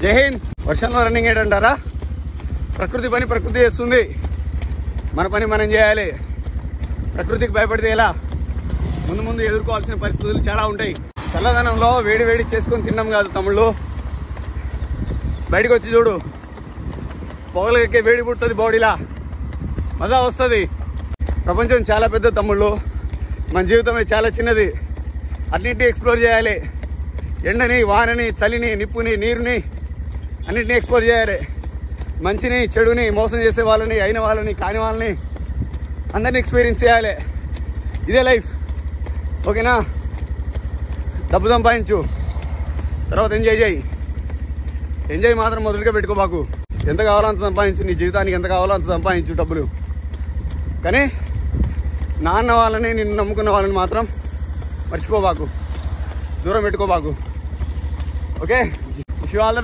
జై హింద్. వర్షంలో రన్నింగ్ ఏంటంటారా? ప్రకృతి పని ప్రకృతి చేస్తుంది, మన పని మనం చేయాలి. ప్రకృతికి భయపడితే ఎలా? ముందు ముందు ఎదుర్కోవాల్సిన పరిస్థితులు చాలా ఉంటాయి. చల్లదనంలో వేడి వేడి చేసుకొని తిన్నాం కాదు తమ్ముళ్ళు, బయటకు వచ్చి చూడు, పొగలకెక్కే వేడి పుడుతుంది, బాడీలా మజా వస్తుంది. ప్రపంచం చాలా పెద్ద తమ్ముళ్ళు, మన జీవితమే చాలా చిన్నది. అన్నింటినీ ఎక్స్ప్లోర్ చేయాలి. ఎండని, వానని, చలిని, నిప్పుని, నీరుని అన్నింటినీ ఎక్స్ప్లోర్ చేయాలి. మంచిని, చెడుని, మోసం చేసే వాళ్ళని, అయిన వాళ్ళని, కాని వాళ్ళని అందరినీ ఎక్స్పీరియన్స్ చేయాలి. ఇదే లైఫ్. ఓకేనా? డబ్బు సంపాదించు, తర్వాత ఎంజాయ్ చేయి. ఎంజాయ్ మాత్రం మొదలుగా పెట్టుకోబాకు. ఎంత కావాలో అంత సంపాదించు, నీ జీవితానికి ఎంత కావాలో అంత సంపాదించు డబ్బులు. కానీ నాన్న వాళ్ళని, నిన్ను నమ్ముకున్న వాళ్ళని మాత్రం మర్చిపోబాకు, దూరం పెట్టుకోబాకు. Okay, wish you all the best.